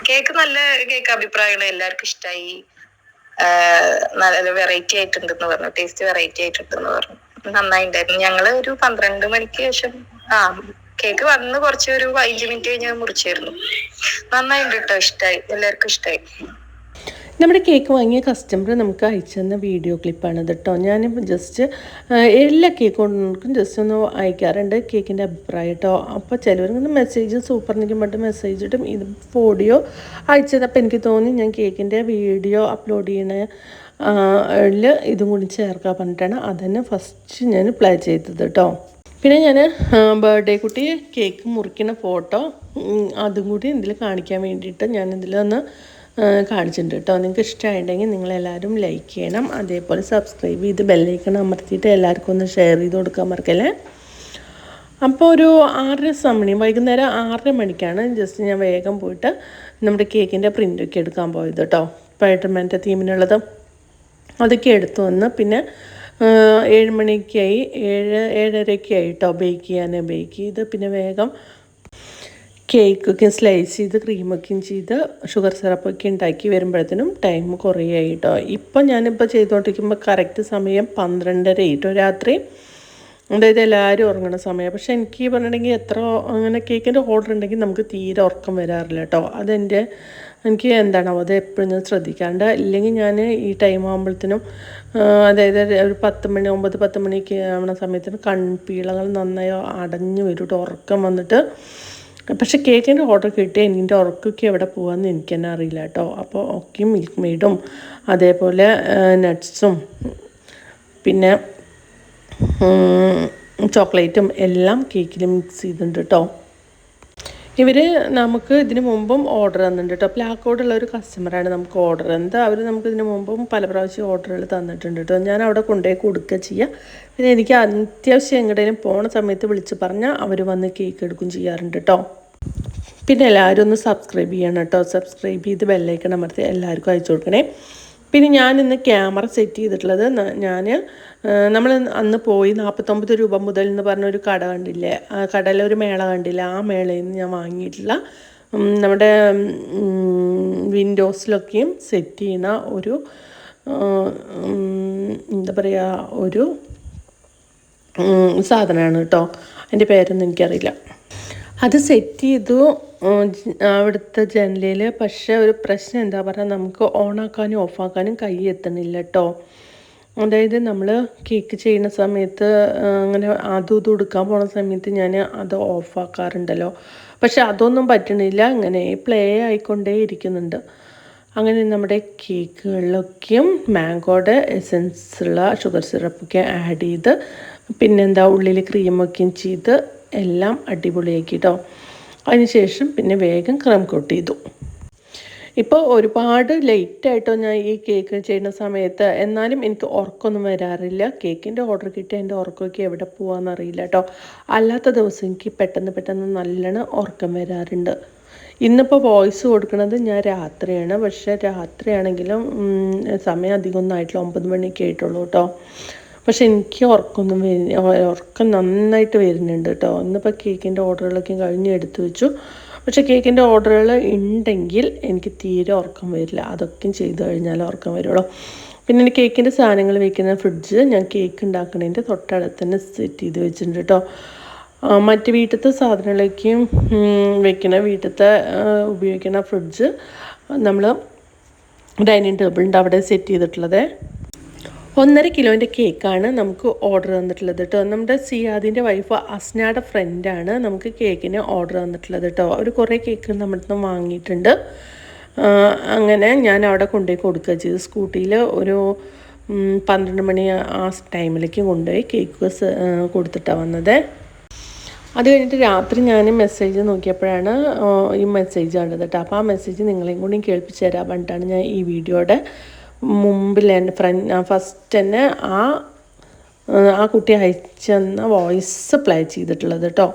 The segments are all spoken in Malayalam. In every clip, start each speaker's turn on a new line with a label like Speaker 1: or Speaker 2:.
Speaker 1: കേക്ക് നല്ല കേക്ക് അഭിപ്രായങ്ങൾ എല്ലാവർക്കും ഇഷ്ടമായി. നല്ല വെറൈറ്റി ആയിട്ടുണ്ടെന്ന് പറഞ്ഞു, ടേസ്റ്റ് വെറൈറ്റി ആയിട്ടുണ്ടെന്ന് പറഞ്ഞു. നന്നായിണ്ടായിരുന്നു. ഞങ്ങള് ഒരു 12 മണിക്ക് ശേഷം കേക്ക് വന്ന് ഒരു 5 മിനിറ്റ് കഴിഞ്ഞ് മുറിച്ചായിരുന്നു. നന്നായിട്ടുണ്ട് കേട്ടോ, ഇഷ്ടമായി, എല്ലാവർക്കും ഇഷ്ടമായി.
Speaker 2: നമ്മുടെ കേക്ക് വാങ്ങിയ കസ്റ്റമർ നമുക്ക് അയച്ചു തന്ന വീഡിയോ ക്ലിപ്പാണ് കേട്ടോ. ഞാനിപ്പോൾ ജസ്റ്റ് എല്ലാ കേക്ക് കൊണ്ടും ജസ്റ്റ് ഒന്ന് അയക്കാറുണ്ട് കേക്കിൻ്റെ അഭിപ്രായം കേട്ടോ. അപ്പോൾ ചിലവർക്ക് മെസ്സേജ് സൂപ്പർ നിൽക്കുമ്പോൾ മെസ്സേജ് ഇട്ടും ഇത് ഓഡിയോ അയച്ചതപ്പോൾ എനിക്ക് തോന്നി ഞാൻ കേക്കിൻ്റെ വീഡിയോ അപ്ലോഡ് ചെയ്യണ ഇതും കൂടി ചേർക്കാൻ പറഞ്ഞിട്ടാണ് അതന്നെ ഫസ്റ്റ് ഞാൻ പ്ലേ ചെയ്തത് കേട്ടോ. പിന്നെ ഞാൻ ബർത്ത്ഡേ കുട്ടി കേക്ക് മുറിക്കുന്ന ഫോട്ടോ അതും കൂടി ഇതിൽ കാണിക്കാൻ വേണ്ടിയിട്ട് ഞാനിതിലൊന്ന് കാണിച്ചിട്ടുണ്ട് കേട്ടോ. നിങ്ങൾക്ക് ഇഷ്ടമായിട്ടുണ്ടെങ്കിൽ നിങ്ങളെല്ലാവരും ലൈക്ക് ചെയ്യണം, അതേപോലെ സബ്സ്ക്രൈബ് ചെയ്ത് ബെല്ലൈക്കൺ അമർത്തിയിട്ട് എല്ലാവർക്കും ഒന്ന് ഷെയർ ചെയ്ത് കൊടുക്കാൻ മറക്കല്ലേ. അപ്പോൾ ഒരു 6:30 സമയം വൈകുന്നേരം 6:30 മണിക്കാണ് ജസ്റ്റ് ഞാൻ വേഗം പോയിട്ട് നമ്മുടെ കേക്കിൻ്റെ പ്രിൻ്റൊക്കെ എടുക്കാൻ പോയത് കേട്ടോ. സ്പൈഡർമാൻ്റെ തീമിനുള്ളത് അതൊക്കെ എടുത്തു വന്ന് പിന്നെ 7 മണിക്കായി 7:30 കേട്ടോ ബേക്ക് ചെയ്ത് പിന്നെ വേഗം കേക്കൊക്കെ സ്ലൈസ് ചെയ്ത് ക്രീമൊക്കെയും ചെയ്ത് ഷുഗർ സിറപ്പൊക്കെ ഉണ്ടാക്കി വരുമ്പോഴത്തേനും ടൈം കുറേ ആയി കേട്ടോ. ഇപ്പം ഞാനിപ്പോൾ ചെയ്തുകൊണ്ടിരിക്കുമ്പോൾ കറക്റ്റ് സമയം 12:30 രാത്രി, അതായത് എല്ലാവരും ഉറങ്ങുന്ന സമയം. പക്ഷേ എനിക്ക് പറഞ്ഞിട്ടുണ്ടെങ്കിൽ എത്ര അങ്ങനെ കേക്കിൻ്റെ ഓർഡർ ഉണ്ടെങ്കിൽ നമുക്ക് തീരെ ഉറക്കം വരാറില്ല കേട്ടോ. എനിക്ക് എന്താണോ അത് എപ്പോഴും ഞാൻ ശ്രദ്ധിക്കാറുണ്ട്. ഇല്ലെങ്കിൽ ഞാൻ ഈ ടൈം ആകുമ്പോഴത്തേനും അതായത് ഒരു 10 മണി 9-10 മണിയൊക്കെ ആവുന്ന സമയത്തിന് കൺപീളകൾ നന്നായി അടഞ്ഞു വരും കേട്ടോ, ഉറക്കം വന്നിട്ട്. പക്ഷേ കേക്കിൻ്റെ ഓർഡർ കിട്ടിയാൽ എൻ്റെ ഉറക്കൊക്കെ എവിടെ പോകാമെന്ന് എനിക്ക് തന്നെ അറിയില്ല കേട്ടോ. അപ്പോൾ ഒക്കെയും മിൽക്ക് മെയ്ഡും അതേപോലെ നട്ട്സും പിന്നെ ചോക്ലേറ്റും എല്ലാം കേക്കിൽ മിക്സ് ചെയ്തിട്ടുണ്ട് കേട്ടോ. ഇവർ നമുക്ക് ഇതിന് മുമ്പും ഓർഡർ തന്നിട്ടുണ്ട് കേട്ടോ. പ്ലാക്കോടുള്ള ഒരു കസ്റ്റമറാണ് നമുക്ക് ഓർഡർ തന്നത്. അവർ നമുക്ക് ഇതിന് മുമ്പും പല പ്രാവശ്യം ഓർഡറുകൾ തന്നിട്ടുണ്ട് കേട്ടോ. ഞാൻ അവിടെ കൊണ്ടുപോയി കൊടുക്കുക ചെയ്യുക. പിന്നെ എനിക്ക് അത്യാവശ്യം എങ്ങോട്ടേലും പോണ സമയത്ത് വിളിച്ച് പറഞ്ഞാൽ അവർ വന്ന് കേക്ക് എടുക്കും ചെയ്യാറുണ്ട് കേട്ടോ. പിന്നെ എല്ലാവരും ഒന്ന് സബ്സ്ക്രൈബ് ചെയ്യണം കേട്ടോ. സബ്സ്ക്രൈബ് ചെയ്ത് ബെല്ലൈക്കൺ അമർത്തി എല്ലാവർക്കും അയച്ചു കൊടുക്കണേ. പിന്നെ ഞാനിന്ന് ക്യാമറ സെറ്റ് ചെയ്തിട്ടുള്ളത് നമ്മൾ അന്ന് പോയി 49 രൂപ മുതൽ എന്ന് പറഞ്ഞൊരു കട കണ്ടില്ലേ, ആ കടയിലൊരു മേള കണ്ടില്ല, ആ മേളയിൽ നിന്ന് ഞാൻ വാങ്ങിയിട്ടുള്ള നമ്മുടെ വിൻഡോസിലൊക്കെയും സെറ്റ് ചെയ്യുന്ന ഒരു എന്താ പറയുക ഒരു സാധനമാണ് കേട്ടോ. അതിൻ്റെ പേരൊന്നും എനിക്കറിയില്ല. അത് സെറ്റ് ചെയ്തു അവിടുത്തെ ജനലിൽ. പക്ഷേ ഒരു പ്രശ്നം എന്താ പറയുക, നമുക്ക് ഓണാക്കാനും ഓഫാക്കാനും കൈ എത്തണില്ല കേട്ടോ. അതായത് നമ്മൾ കേക്ക് ചെയ്യുന്ന സമയത്ത് അങ്ങനെ അതും എടുക്കാൻ പോണ സമയത്ത് ഞാൻ അത് ഓഫാക്കാറുണ്ടല്ലോ, പക്ഷെ അതൊന്നും പറ്റണില്ല. അങ്ങനെ പ്ലേ ആയിക്കൊണ്ടേ ഇരിക്കുന്നുണ്ട്. അങ്ങനെ നമ്മുടെ കേക്കുകളിലൊക്കെയും മാംഗോയുടെ എസൻസുള്ള ഷുഗർ സിറപ്പൊക്കെ ആഡ് ചെയ്ത് പിന്നെന്താ ഉള്ളിൽ ക്രീമൊക്കെയും ചെയ്ത് എല്ലാം അടിപൊളിയാക്കി കേട്ടോ. അതിനുശേഷം പിന്നെ വേഗം ക്രം കോട്ട് ചെയ്തു. ഇപ്പോൾ ഒരുപാട് ലേറ്റായിട്ടോ ഞാൻ ഈ കേക്ക് ചെയ്യുന്ന സമയത്ത്, എന്നാലും എനിക്ക് ഉറക്കമൊന്നും വരാറില്ല. കേക്കിൻ്റെ ഓർഡർ കിട്ടിയ എൻ്റെ ഉറക്കമൊക്കെ എവിടെ പോകാമെന്നറിയില്ല കേട്ടോ. അല്ലാത്ത ദിവസം എനിക്ക് പെട്ടെന്ന് നല്ലോണം ഉറക്കം വരാറുണ്ട്. ഇന്നിപ്പോൾ വോയിസ് കൊടുക്കുന്നത് ഞാൻ രാത്രിയാണ്. പക്ഷേ രാത്രിയാണെങ്കിലും സമയം അധികമൊന്നും ആയിട്ടില്ല, 9 മണിയൊക്കെ ആയിട്ടുള്ളൂ കേട്ടോ. പക്ഷെ എനിക്ക് ഉറക്കം നന്നായിട്ട് വരുന്നുണ്ട് കേട്ടോ. ഇന്നിപ്പോൾ കേക്കിൻ്റെ ഓർഡറുകളൊക്കെ കഴിഞ്ഞ് എടുത്തു വെച്ചു. പക്ഷേ കേക്കിൻ്റെ ഓർഡറുകൾ ഉണ്ടെങ്കിൽ എനിക്ക് തീരെ ഉറക്കം വരില്ല. അതൊക്കെയും ചെയ്ത് കഴിഞ്ഞാൽ ഉറക്കം വരുള്ളൂ. പിന്നെ എനിക്ക് കേക്കിൻ്റെ സാധനങ്ങൾ വയ്ക്കുന്ന ഫ്രിഡ്ജ് ഞാൻ കേക്ക് ഉണ്ടാക്കുന്നതിൻ്റെ തൊട്ടടുത്ത് തന്നെ സെറ്റ് ചെയ്ത് വെച്ചിട്ടുണ്ട് കേട്ടോ. മറ്റ് വീട്ടിലത്തെ സാധനങ്ങളൊക്കെയും വീട്ടിലത്തെ ഉപയോഗിക്കുന്ന ഫ്രിഡ്ജ് നമ്മൾ ഡൈനിങ് ടേബിളിൻ്റെ അവിടെ സെറ്റ് ചെയ്തിട്ടുള്ളത്. 1.5 കിലോൻ്റെ കേക്കാണ് നമുക്ക് ഓർഡർ തന്നിട്ടുള്ളത് കേട്ടോ. നമ്മുടെ സിയാദിൻ്റെ വൈഫ് അസ്നയുടെ ഫ്രണ്ടാണ് നമുക്ക് കേക്കിന് ഓർഡർ തന്നിട്ടുള്ളത് കേട്ടോ. അവർ കുറേ കേക്ക് നമ്മുടെ നിന്ന് വാങ്ങിയിട്ടുണ്ട്. അങ്ങനെ ഞാൻ അവിടെ കൊണ്ടുപോയി കൊടുക്കുക ചെയ്തു. സ്കൂട്ടിയിൽ ഒരു 12 മണി ആ ടൈമിലേക്ക് കൊണ്ടുപോയി കേക്ക് കൊടുത്തിട്ടാണ് വന്നത്. അത് കഴിഞ്ഞിട്ട് രാത്രി ഞാൻ മെസ്സേജ് നോക്കിയപ്പോഴാണ് ഈ മെസ്സേജ് കണ്ടത് കേട്ടോ. അപ്പോൾ ആ മെസ്സേജ് നിങ്ങളെയും കൂടി കേൾപ്പിച്ച് തരാൻ പറഞ്ഞിട്ടാണ് ഞാൻ ഈ വീഡിയോയുടെ മുമ്പിൽ എൻ്റെ ഫസ്റ്റ് തന്നെ ആ കുട്ടി അയച്ചെന്ന വോയിസ് പ്ലേ ചെയ്തിട്ടുള്ളത് കേട്ടോ.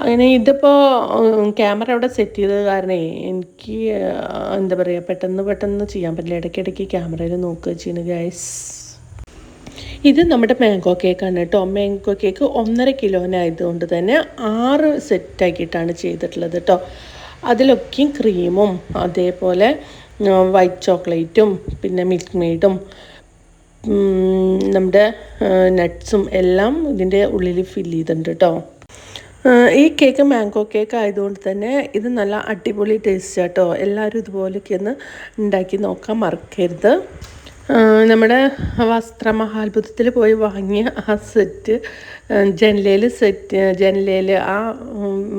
Speaker 2: അങ്ങനെ ഇതിപ്പോൾ ക്യാമറ അവിടെ സെറ്റ് ചെയ്തത് കാരണം എനിക്ക് എന്താ പറയുക പെട്ടെന്ന് ചെയ്യാൻ പറ്റില്ല. ഇടയ്ക്കിടയ്ക്ക് ക്യാമറയിൽ നോക്കുക ചെയ്യുന്നു ഗൈസ്. ഇത് നമ്മുടെ മാംഗോ കേക്കാണ് കേട്ടോ. മാംഗോ കേക്ക് 1.5 കിലോനായതുകൊണ്ട് തന്നെ 6 സെറ്റാക്കിയിട്ടാണ് ചെയ്തിട്ടുള്ളത് കേട്ടോ. അതിലൊക്കെയും ക്രീമും അതേപോലെ വൈറ്റ് ചോക്ലേറ്റും പിന്നെ മിൽക്ക് മെയ്ഡും നമ്മുടെ നട്ട്സും എല്ലാം ഇതിൻ്റെ ഉള്ളിൽ ഫില്ല് ചെയ്തിട്ടുണ്ട് കേട്ടോ. ഈ കേക്ക് മാംഗോ കേക്ക് ആയതുകൊണ്ട് തന്നെ ഇത് നല്ല അടിപൊളി ടേസ്റ്റ് കേട്ടോ. എല്ലാവരും ഇതുപോലെയൊക്കെ ഒന്ന് ഉണ്ടാക്കി നോക്കാൻ മറക്കരുത്. നമ്മുടെ വസ്ത്രമഹാത്ഭുതത്തിൽ പോയി വാങ്ങിയ ആ സെറ്റ് ജനലയിൽ ആ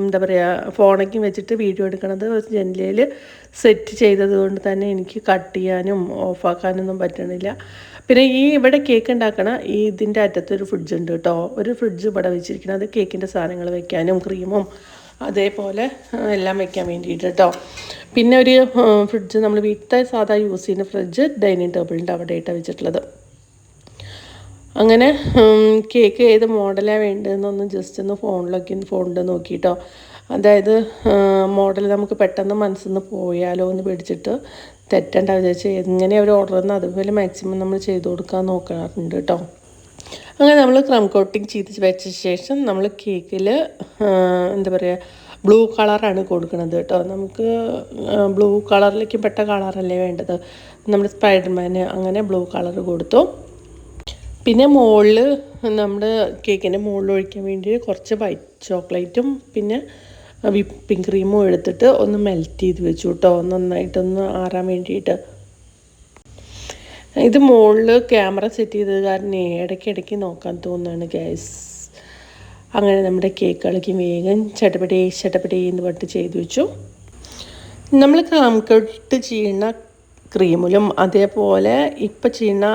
Speaker 2: എന്താ പറയുക ഫോണൊക്കെ വെച്ചിട്ട് വീഡിയോ എടുക്കണത് ജനലയിൽ സെറ്റ് ചെയ്തത് കൊണ്ട് തന്നെ എനിക്ക് കട്ട് ചെയ്യാനും ഓഫാക്കാനൊന്നും പറ്റണില്ല. പിന്നെ ഈ ഇവിടെ കേക്ക് ഉണ്ടാക്കണ ഇതിൻ്റെ അറ്റത്തൊരു ഫ്രിഡ്ജ് ഉണ്ട് കേട്ടോ. ഒരു ഫ്രിഡ്ജ് ഇവിടെ വെച്ചിരിക്കുന്നത് കേക്കിൻ്റെ സാധനങ്ങൾ വെക്കാനും ക്രീമും അതേപോലെ എല്ലാം വെക്കാൻ വേണ്ടിയിട്ട് കേട്ടോ. പിന്നെ ഒരു ഫ്രിഡ്ജ് നമ്മൾ വീട്ടിൽ സാധാ യൂസ് ചെയ്യുന്ന ഫ്രിഡ്ജ് ഡൈനിങ് ടേബിളിൻ്റെ അവിടെ ആയിട്ടാണ് വെച്ചിട്ടുള്ളത്. അങ്ങനെ കേക്ക് ഏത് മോഡലാണ് വേണ്ടതെന്നൊന്ന് ജസ്റ്റ് ഒന്ന് ഫോണിൽ നോക്കിയിട്ടോ. അതായത് മോഡൽ നമുക്ക് പെട്ടെന്ന് മനസ്സിൽ നിന്ന് പോയാലോ എന്ന് പേടിച്ചിട്ട് തെറ്റണ്ട വിചാരിച്ച് എങ്ങനെ അവർ ഓർഡർ ചെയ്യുന്നത് അതുപോലെ മാക്സിമം നമ്മൾ ചെയ്ത് കൊടുക്കാൻ നോക്കാറുണ്ട് കേട്ടോ. അങ്ങനെ നമ്മൾ ക്രം കോട്ടിങ് ചെയ്ത് വെച്ച ശേഷം നമ്മൾ കേക്കിൽ എന്താ പറയുക ബ്ലൂ കളറാണ് കൊടുക്കുന്നത് കേട്ടോ. നമുക്ക് ബ്ലൂ കളറിലേക്ക് പെട്ട കളറല്ലേ വേണ്ടത്, നമ്മുടെ സ്പൈഡർമാന്. അങ്ങനെ ബ്ലൂ കളർ കൊടുത്തു. പിന്നെ മുകളിൽ നമ്മുടെ കേക്കിൻ്റെ മുകളിൽ ഒഴിക്കാൻ വേണ്ടി കുറച്ച് വൈറ്റ് ചോക്ലേറ്റും പിന്നെ വിപ്പിംഗ് ക്രീമും എടുത്തിട്ട് ഒന്ന് മെൽറ്റ് ചെയ്ത് വെച്ചു കേട്ടോ, നന്നായിട്ടൊന്ന് ആറാൻ വേണ്ടിയിട്ട്. ഇത് മുകളിൽ ക്യാമറ സെറ്റ് ചെയ്തത് കാരണം ഇടയ്ക്കിടയ്ക്ക് നോക്കാൻ തോന്നുകയാണ് ഗൈസ്. അങ്ങനെ നമ്മുടെ കേക്കുകളൊക്കെ വേഗം ചട്ടപ്പടി എന്ന് പറഞ്ഞിട്ട് ചെയ്ത് വെച്ചു. നമ്മൾ കട്ട് ചെയ്യുന്ന ക്രീമിലും അതേപോലെ ഇപ്പം ചെയ്യുന്ന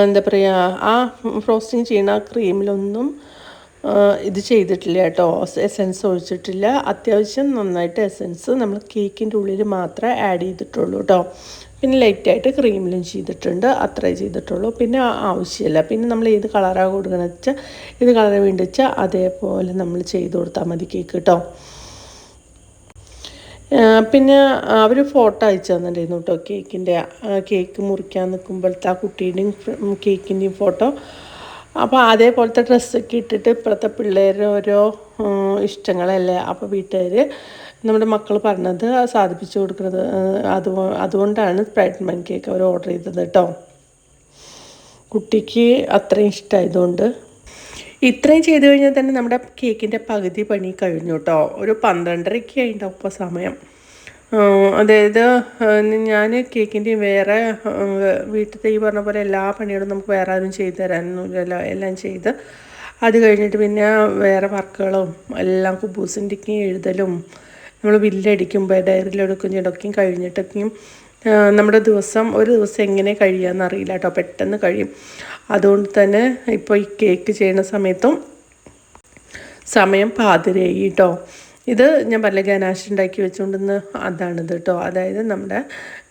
Speaker 2: എന്താ പറയുക ആ ഫ്രോസ്റ്റിങ് ചെയ്യുന്ന ക്രീമിലൊന്നും ഇത് ചെയ്തിട്ടില്ല കേട്ടോ, എസെൻസ് ഒഴിച്ചിട്ടില്ല. അത്യാവശ്യം നന്നായിട്ട് എസെൻസ് നമ്മൾ കേക്കിൻ്റെ ഉള്ളിൽ മാത്രമേ ആഡ് ചെയ്തിട്ടുള്ളൂ കേട്ടോ. പിന്നെ ലൈറ്റായിട്ട് ക്രീമിലും ചെയ്തിട്ടുണ്ട്, അത്രേ ചെയ്തിട്ടുള്ളൂ. പിന്നെ ആവശ്യമില്ല. പിന്നെ നമ്മൾ ഏത് കളറാണ് കൊടുക്കണമെന്ന് വെച്ചാൽ ഏത് കളർ വേണ്ടി വെച്ചാൽ അതേപോലെ നമ്മൾ ചെയ്ത് കൊടുത്താൽ മതി കേക്ക് കേട്ടോ. പിന്നെ അവർ ഫോട്ടോ അയച്ചു തന്നിട്ടുണ്ടായിരുന്നു കേട്ടോ കേക്കിൻ്റെ. കേക്ക് മുറിക്കാൻ നിൽക്കുമ്പോഴത്തെ ആ കുട്ടീൻ്റെയും കേക്കിൻ്റെയും ഫോട്ടോ. അപ്പോൾ അതേപോലത്തെ ഡ്രസ്സൊക്കെ ഇട്ടിട്ട് ഇപ്പോഴത്തെ പിള്ളേരുടെ ഓരോ ഇഷ്ടങ്ങളല്ലേ. അപ്പോൾ വീട്ടുകാർ നമ്മുടെ മക്കൾ പറഞ്ഞത് സാധിപ്പിച്ചു കൊടുക്കുന്നത് അതുകൊണ്ടാണ് സ്പ്രൈഡ്മാൻ കേക്ക് അവർ ഓർഡർ ചെയ്തത് കേട്ടോ. കുട്ടിക്ക് അത്രയും ഇഷ്ടമായതുകൊണ്ട്. ഇത്രയും ചെയ്ത് കഴിഞ്ഞാൽ തന്നെ നമ്മുടെ കേക്കിൻ്റെ പകുതി പണി കഴിഞ്ഞു കേട്ടോ. ഒരു 12:30 ആയിട്ടുണ്ടാവും ഇപ്പോൾ സമയം. അതായത് ഞാൻ കേക്കിൻ്റെ വേറെ വീട്ടിലത്തെ ഈ പറഞ്ഞ പോലെ എല്ലാ പണികളും നമുക്ക് വേറെ ആരും ചെയ്തു തരാനൊന്നുമില്ലല്ലോ. എല്ലാം ചെയ്ത് അത് കഴിഞ്ഞിട്ട് പിന്നെ വേറെ വർക്കുകളും എല്ലാം കുബൂസിൻ്റെയൊക്കെ എഴുതലും നമ്മൾ ബില്ലടിക്കുമ്പോൾ ഡയറിയിലെടുക്കും ഇതൊക്കെയും കഴിഞ്ഞിട്ടൊക്കെയും നമ്മുടെ ഒരു ദിവസം എങ്ങനെ കഴിയുകയെന്നറിയില്ല കേട്ടോ, പെട്ടെന്ന് കഴിയും. അതുകൊണ്ട് തന്നെ ഇപ്പോൾ ഈ കേക്ക് ചെയ്യുന്ന സമയത്തും സമയം പാതിരയായി കേട്ടോ. ഇത് ഞാൻ പറഞ്ഞ ഗനാഷ് ഉണ്ടാക്കി വെച്ചുകൊണ്ടിരുന്ന അതാണിത് കേട്ടോ. അതായത് നമ്മുടെ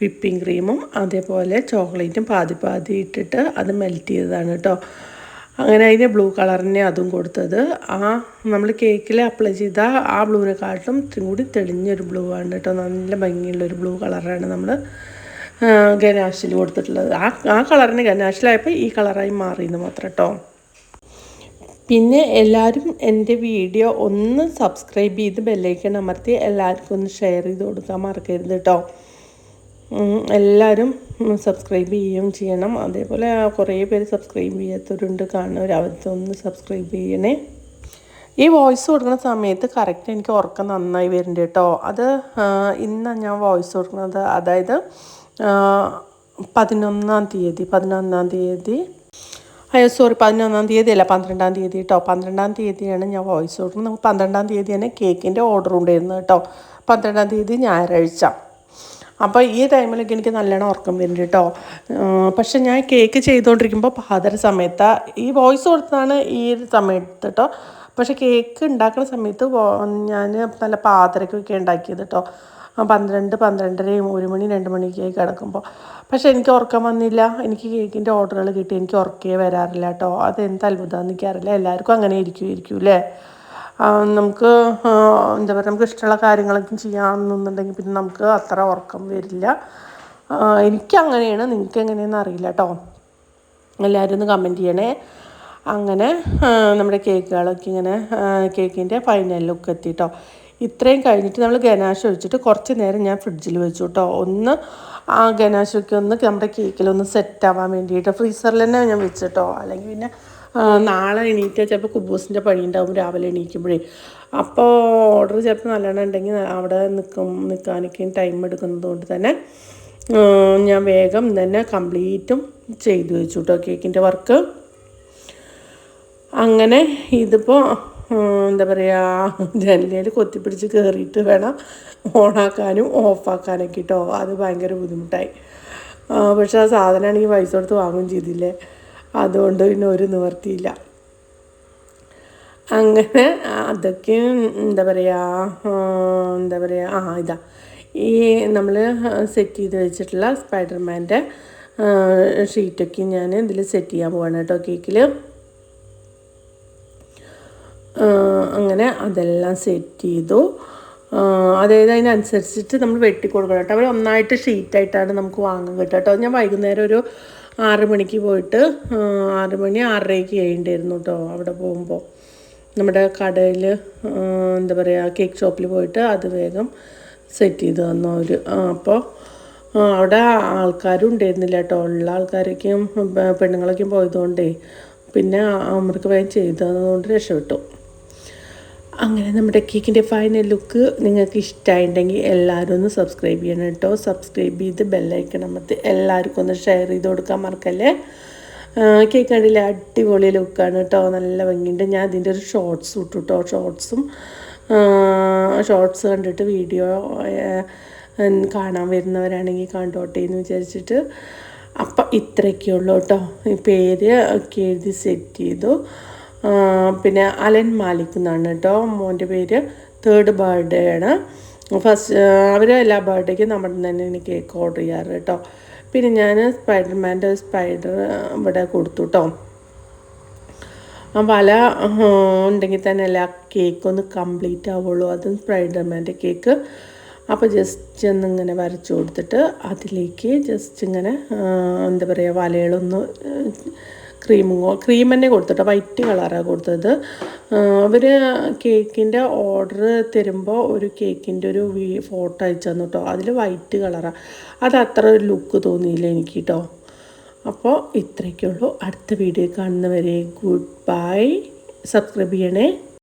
Speaker 2: വിപ്പിംഗ് ക്രീമും അതേപോലെ ചോക്ലേറ്റും പാതി ഇട്ടിട്ട് അത് മെൽറ്റ് ചെയ്തതാണ് കേട്ടോ. അങ്ങനെ അതിന് ബ്ലൂ കളറിനെ അതും കൊടുത്തത്. നമ്മൾ കേക്കിൽ അപ്ലൈ ചെയ്ത ആ ബ്ലൂവിനെക്കാട്ടും ഇത്തിരി കൂടി തെളിഞ്ഞൊരു ബ്ലൂ ആണ് കേട്ടോ. നല്ല ഭംഗിയുള്ളൊരു ബ്ലൂ കളറാണ് നമ്മൾ ഗനാഷിൽ കൊടുത്തിട്ടുള്ളത്. ആ കളറിന് ഗനാഷിലായപ്പോൾ ഈ കളറായി മാറിയെന്ന് മാത്രം കേട്ടോ. പിന്നെ എല്ലാവരും എൻ്റെ വീഡിയോ ഒന്ന് സബ്സ്ക്രൈബ് ചെയ്ത് ബെല്ലൈക്കൺ അമർത്തി എല്ലാവർക്കും ഒന്ന് ഷെയർ ചെയ്ത് കൊടുക്കാൻ മറക്കരുത് കേട്ടോ. എല്ലാവരും സബ്സ്ക്രൈബ് ചെയ്യുകയും ചെയ്യണം. അതേപോലെ കുറേ പേര് സബ്സ്ക്രൈബ് ചെയ്യാത്തവരുണ്ട്, കാണുന്നവർ അവരൊന്ന് സബ്സ്ക്രൈബ് ചെയ്യണേ. ഈ വോയിസ് കൊടുക്കുന്ന സമയത്ത് കറക്റ്റ് എനിക്ക് ഉറക്കം നന്നായി വരുന്നുണ്ട് കേട്ടോ. അത് ഇന്നാണ് ഞാൻ വോയിസ് കൊടുക്കുന്നത്. അതായത് 11-ാം തീയതി 11-ാം തീയതി അല്ല 12-ാം തീയതി കേട്ടോ. 12-ാം തീയതിയാണ് ഞാൻ വോയിസ് കൊടുക്കുന്നത്. നമുക്ക് 12-ാം തീയതി തന്നെ കേക്കിൻ്റെ ഓർഡർ ഉണ്ടായിരുന്നു കേട്ടോ. 12-ാം തീയതി ഞായറാഴ്ച. അപ്പോൾ ഈ ടൈമിലൊക്കെ എനിക്ക് നല്ലോണം ഉറക്കം വരുന്നുണ്ട് കേട്ടോ. പക്ഷെ ഞാൻ കേക്ക് ചെയ്തുകൊണ്ടിരിക്കുമ്പോൾ പാതിര സമയത്താണ് ഈ വോയിസ് കൊടുത്തതാണ് ഈ ഒരു സമയത്ത് കേട്ടോ. പക്ഷെ കേക്ക് ഉണ്ടാക്കുന്ന സമയത്ത് ഞാൻ നല്ല പാതിരക്കൊക്കെ ഉണ്ടാക്കിയത് കേട്ടോ. 12, 12:30, 1 മണി 2 മണിയൊക്കെ ആയി കിടക്കുമ്പോൾ. പക്ഷെ എനിക്ക് ഉറക്കം വന്നില്ല. എനിക്ക് കേക്കിൻ്റെ ഓർഡറുകൾ കിട്ടി, എനിക്ക് ഉറക്കേ വരാറില്ല കേട്ടോ. അതെന്ത് അത്ഭുതമാണെന്ന് എനിക്കറിയില്ല. എല്ലാവർക്കും അങ്ങനെ ഇരിക്കും അല്ലേ. നമുക്ക് എന്താ പറയുക, നമുക്ക് ഇഷ്ടമുള്ള കാര്യങ്ങളൊക്കെ ചെയ്യാമെന്നുണ്ടെങ്കിൽ പിന്നെ നമുക്ക് അത്ര ഉറക്കം വരില്ല. എനിക്കങ്ങനെയാണ്, നിങ്ങൾക്ക് എങ്ങനെയാണെന്ന് അറിയില്ല കേട്ടോ. എല്ലാവരും ഒന്ന് കമൻറ്റ് ചെയ്യണേ. അങ്ങനെ നമ്മുടെ കേക്കുകളൊക്കെ ഇങ്ങനെ കേക്കിൻ്റെ ഫൈനൽ ലുക്ക് എത്തിട്ടോ. ഇത്രയും കഴിഞ്ഞിട്ട് നമ്മൾ ഗനാശ ഒഴിച്ചിട്ട് കുറച്ച് നേരം ഞാൻ ഫ്രിഡ്ജിൽ വെച്ചു കേട്ടോ. ഒന്ന് ആ ഗനാശൊക്കെ ഒന്ന് നമ്മുടെ കേക്കിലൊന്ന് സെറ്റ് ആവാൻ വേണ്ടിയിട്ട് ഫ്രീസറിൽ തന്നെ ഞാൻ വെച്ചിട്ടോ. അല്ലെങ്കിൽ പിന്നെ നാളെ എണീറ്റാൽ ചിലപ്പോൾ കുബൂസിൻ്റെ പണി ഉണ്ടാവും രാവിലെ എണീക്കുമ്പോഴേ. അപ്പോൾ ഓർഡർ ചിലപ്പോൾ നല്ലോണം ഉണ്ടെങ്കിൽ അവിടെ നിൽക്കാനൊക്കെയും ടൈം എടുക്കുന്നത് കൊണ്ട് തന്നെ ഞാൻ വേഗം തന്നെ കംപ്ലീറ്റും ചെയ്തു വെച്ചു കേട്ടോ കേക്കിൻ്റെ വർക്ക്. അങ്ങനെ ഇതിപ്പോൾ എന്താ പറയുക, ജനലയിൽ കൊത്തിപ്പിടിച്ച് കയറിയിട്ട് വേണം ഓണാക്കാനും ഓഫാക്കാനൊക്കെ കേട്ടോ. അത് ഭയങ്കര ബുദ്ധിമുട്ടായി. പക്ഷെ ആ സാധനമാണെങ്കിൽ പൈസ കൊടുത്ത് വാങ്ങുകയും ചെയ്തില്ലേ, അതുകൊണ്ട് പിന്നെ ഒരു നിവർത്തിയില്ല. അങ്ങനെ അതൊക്കെ എന്താ പറയുക ഇതാ ഈ നമ്മൾ സെറ്റ് ചെയ്ത് വെച്ചിട്ടുള്ള സ്പൈഡർമാൻ്റെ ഷീറ്റൊക്കെ ഞാൻ ഇതിൽ സെറ്റ് ചെയ്യാൻ പോവാണ് കേട്ടോ കേക്കിൽ. അങ്ങനെ അതെല്ലാം സെറ്റ് ചെയ്തു. അതായത് അതിനനുസരിച്ചിട്ട് നമ്മൾ വെട്ടിക്കൊടുക്കണം കേട്ടോ. അവർ ഒന്നായിട്ട് ഷീറ്റായിട്ടാണ് നമുക്ക് വാങ്ങാൻ കിട്ടുക കേട്ടോ. ഞാൻ വൈകുന്നേരം ഒരു 6 മണിക്ക് പോയിട്ട് 6 മണി 6:30ക്ക് കഴിയുണ്ടായിരുന്നു കേട്ടോ. അവിടെ പോകുമ്പോൾ നമ്മുടെ കടയിൽ എന്താ പറയുക കേക്ക് ഷോപ്പിൽ പോയിട്ട് അത് വേഗം സെറ്റ് ചെയ്ത് തന്നു അവർ. അപ്പോൾ അവിടെ ആൾക്കാരും ഉണ്ടായിരുന്നില്ല കേട്ടോ. ഉള്ള ആൾക്കാരൊക്കെയും പെണ്ണുങ്ങളൊക്കെയും പോയതുകൊണ്ടേ പിന്നെ അവർക്ക് വേഗം ചെയ്ത് തന്നതുകൊണ്ട് രക്ഷപ്പെട്ടു. അങ്ങനെ നമ്മുടെ കേക്കിൻ്റെ ഫൈനൽ ലുക്ക് നിങ്ങൾക്ക് ഇഷ്ടമായിട്ടുണ്ടെങ്കിൽ എല്ലാവരും ഒന്ന് സബ്സ്ക്രൈബ് ചെയ്യണം കേട്ടോ. സബ്സ്ക്രൈബ് ചെയ്ത് ബെല്ലൈക്കൺ അമർത്തി എല്ലാവർക്കും ഒന്ന് ഷെയർ ചെയ്ത് കൊടുക്കാൻ മറക്കല്ലേ. കേക്ക് കണ്ടില്ലേ, അടിപൊളി ലുക്കാണ് കേട്ടോ, നല്ല ഭംഗിയുണ്ട്. ഞാൻ അതിൻ്റെ ഒരു ഷോർട്സ് ഇട്ടു കേട്ടോ. ഷോർട്സ് കണ്ടിട്ട് വീഡിയോ കാണാൻ വരുന്നവരാണെങ്കിൽ കണ്ടോട്ടെ എന്ന് വിചാരിച്ചിട്ട്. അപ്പം ഇത്രയൊക്കെ ഉള്ളൂ കേട്ടോ. ഈ പേര് ഒക്കെ എഴുതി സെറ്റ് ചെയ്തു. പിന്നെ അലൻ മാലിക് എന്നാണ് കേട്ടോ മോൻ്റെ പേര്. 3rd ബർത്ത്ഡേ ആണ്. അവർ എല്ലാ ബർത്ത്ഡേക്കും നമ്മുടെ തന്നെ കേക്ക് ഓർഡർ ചെയ്യാറ് കേട്ടോ. പിന്നെ ഞാൻ സ്പൈഡർമാൻ്റെ സ്പൈഡർ ഇവിടെ കൊടുത്തു കേട്ടോ. വല ഉണ്ടെങ്കിൽ തന്നെ അല്ല കേക്കൊന്ന് കംപ്ലീറ്റ് ആവുള്ളൂ. അതും സ്പൈഡർമാൻ്റെ കേക്ക്. അപ്പോൾ ജസ്റ്റ് ഒന്നിങ്ങനെ വരച്ചു കൊടുത്തിട്ട് അതിലേക്ക് ജസ്റ്റ് ഇങ്ങനെ എന്താ പറയുക വലകളൊന്ന് ക്രീം തന്നെ കൊടുത്തിട്ടോ. വൈറ്റ് കളറാണ് കൊടുത്തത്. അവർ കേക്കിൻ്റെ ഓർഡർ തരുമ്പോൾ ഒരു കേക്കിൻ്റെ ഒരു ഫോട്ടോ അയച്ചു തന്നു കേട്ടോ. അതിൽ വൈറ്റ് കളറാണ്. അത് അത്ര ഒരു ലുക്ക് തോന്നിയില്ല എനിക്ക് കേട്ടോ. അപ്പോൾ ഇത്രയൊക്കെ ഉള്ളൂ. അടുത്ത വീഡിയോ കാണുന്നവരെ ഗുഡ് ബൈ. സബ്സ്ക്രൈബ് ചെയ്യണേ.